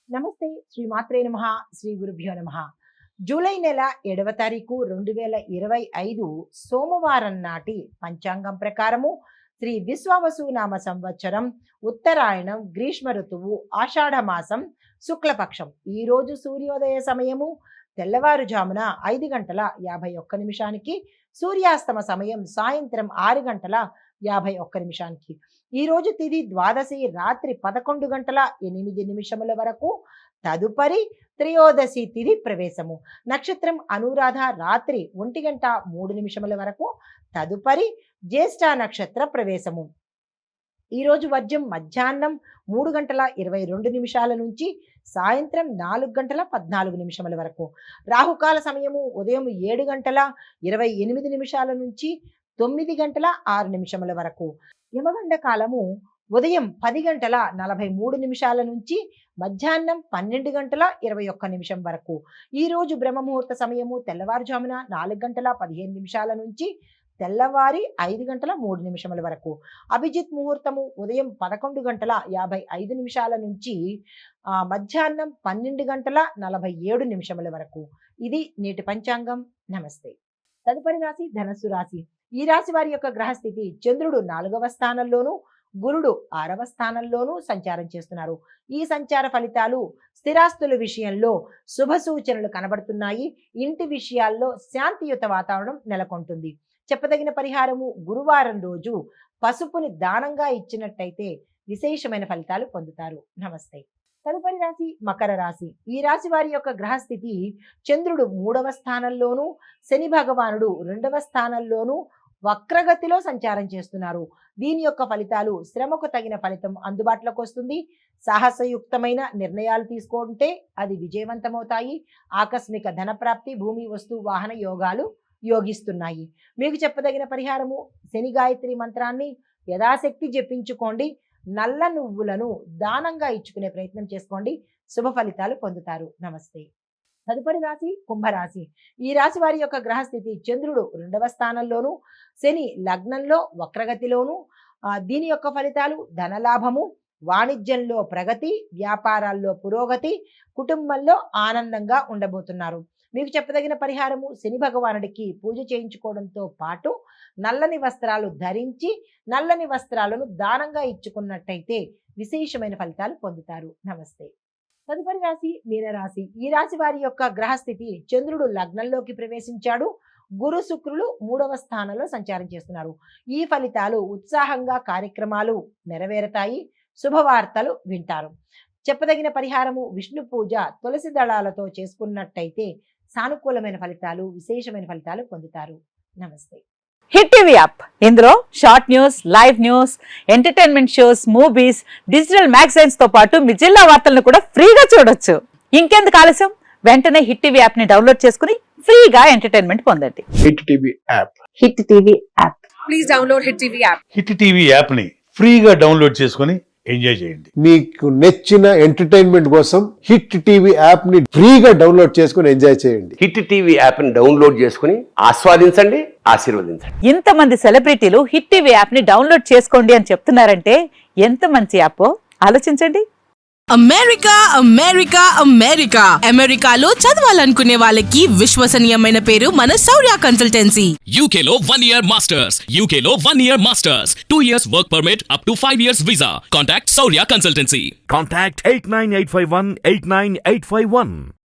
నమస్తే. శ్రీ మాత్రే నమః. శ్రీ గురుభ్యో నమః. జూలై నెల 7వ తారీఖు 2025 సోమవారం నాటి పంచాంగం ప్రకారము శ్రీ విశ్వావసు నామ సంవత్సరం ఉత్తరాయణం గ్రీష్మ ఋతువు ఆషాఢ మాసం శుక్లపక్షం. ఈ రోజు సూర్యోదయ సమయము తెల్లవారుజామున 5:51 సూర్యాస్తమ సమయం సాయంత్రం 6:51. ఈ రోజు తిథి ద్వాదశి రాత్రి 11:08 వరకు. తదుపరి త్రయోదశి తిథి ప్రవేశము. నక్షత్రం అనురాధ రాత్రి 1:03 వరకు. తదుపరి జ్యేష్ఠ నక్షత్ర ప్రవేశము. ఈ రోజు వర్జ్యం మధ్యాహ్నం 3:22 నుంచి సాయంత్రం 4:14 వరకు. రాహుకాల సమయము ఉదయం 7:28 నుంచి 9:06 వరకు. యమగండ కాలము ఉదయం 10:43 నుంచి మధ్యాహ్నం 12:21 వరకు. ఈ రోజు బ్రహ్మముహూర్త సమయము తెల్లవారుజామున 4:15 నుంచి తెల్లవారి 5:03 వరకు. అభిజిత్ ముహూర్తము ఉదయం 11:55 నుంచి మధ్యాహ్నం 12:47 వరకు. ఇది నేటి పంచాంగం. నమస్తే. తదుపరి రాశి ధనస్సు రాశి. ఈ రాశి వారి యొక్క గ్రహస్థితి చంద్రుడు 4వ స్థానంలోను, గురుడు 6వ స్థానంలోనూ సంచారం చేస్తున్నారు. ఈ సంచార ఫలితాలు స్థిరాస్తుల విషయంలో శుభ సూచనలు కనబడుతున్నాయి. ఇంటి విషయాల్లో శాంతియుత వాతావరణం నెలకొంటుంది. చెప్పదగిన పరిహారము గురువారం రోజు పసుపుని దానంగా ఇచ్చినట్టయితే విశేషమైన ఫలితాలు పొందుతారు. నమస్తే. తదుపరి రాశి మకర రాశి. ఈ రాశి వారి యొక్క గ్రహస్థితి చంద్రుడు 3వ స్థానంలోను, శని భగవానుడు 2వ స్థానంలోను వక్రగతిలో సంచారం చేస్తున్నారు. దీని యొక్క ఫలితాలు శ్రమకు తగిన ఫలితం అందుబాటులోకి వస్తుంది. సాహసయుక్తమైన నిర్ణయాలు తీసుకుంటే అది విజయవంతమవుతాయి. ఆకస్మిక ధనప్రాప్తి, భూమి వస్తు వాహన యోగాలు యోగిస్తున్నాయి. మీకు చెప్పదగిన పరిహారము శని గాయత్రి మంత్రాన్ని యథాశక్తి జపించుకోండి. నల్ల నువ్వులను దానంగా ఇచ్చుకునే ప్రయత్నం చేసుకోండి. శుభ ఫలితాలు పొందుతారు. నమస్తే. తదుపరి రాశి కుంభరాశి. ఈ రాశి వారి యొక్క గ్రహస్థితి చంద్రుడు 2వ స్థానంలోను, శని లగ్నంలో వక్రగతిలోను. దీని యొక్క ఫలితాలు ధనలాభము, వాణిజ్యంలో ప్రగతి, వ్యాపారాల్లో పురోగతి, కుటుంబంలో ఆనందంగా ఉండబోతున్నారు. మీకు చెప్పదగిన పరిహారము శని భగవానుడికి పూజ చేయించుకోవడంతో పాటు నల్లని వస్త్రాలు ధరించి నల్లని వస్త్రాలను దానంగా ఇచ్చుకున్నట్టయితే విశేషమైన ఫలితాలు పొందుతారు. నమస్తే. తదుపరి రాశి మీనరాశి. ఈ రాశి వారి యొక్క గ్రహస్థితి చంద్రుడు లగ్నంలోకి ప్రవేశించాడు. గురు శుక్రులు 3వ స్థానంలో సంచారం చేస్తున్నారు. ఈ ఫలితాలు ఉత్సాహంగా కార్యక్రమాలు నెరవేరుతాయి. శుభవార్తలు వింటారు. చెప్పదగిన పరిహారము విష్ణు పూజ తులసి దళాలతో చేసుకున్నట్టయితే సానుకూలమైన ఫలితాలు, విశేషమైన ఫలితాలు పొందుతారు. నమస్తే. Hit TV app. ఇందులో short news, live news, entertainment shows, movies, digital magazines తో పాటు మీ జిల్లా వార్తలను కూడా ఫ్రీగా చూడొచ్చు. ఇంకెందుకు ఆలస్యం? వెంటనే హిట్ టీవీ యాప్ ని డౌన్లోడ్ చేసుకుని ఫ్రీగా ఎంటర్టైన్మెంట్ పొందండి. Hit TV app. Hit TV app. Please download hit TV app. Hit TV app ని ఫ్రీగా డౌన్లోడ్ చేసుకుని ఎంజాయ్ చేయండి. మీకు నచ్చిన ఎంటర్టైన్మెంట్ కోసం హిట్ టీవీ యాప్ ని ఫ్రీగా డౌన్లోడ్ చేసుకుని ఎంజాయ్ చేయండి. హిట్ టీవీ యాప్ ని డౌన్లోడ్ చేసుకుని ఆస్వాదించండి, ఆశీర్వదించండి. ఇంతమంది సెలబ్రిటీలు హిట్ టీవీ యాప్ ని డౌన్లోడ్ చేసుకోండి అని చెప్తున్నారంటే ఎంత మంచి యాప్ ఆలోచించండి. అమెరికా అమెరికా అమెరికా అమెరికాలో చదవాలనుకునే వాళ్ళకి విశ్వసనీయమైన పేరు మన శౌర్య కన్సల్టెన్సీ. UK లో 1 year masters. UK లో 1 year masters. 2 years work permit up to 5 years visa. Contact Saurya Consultancy. Contact 89851 89851.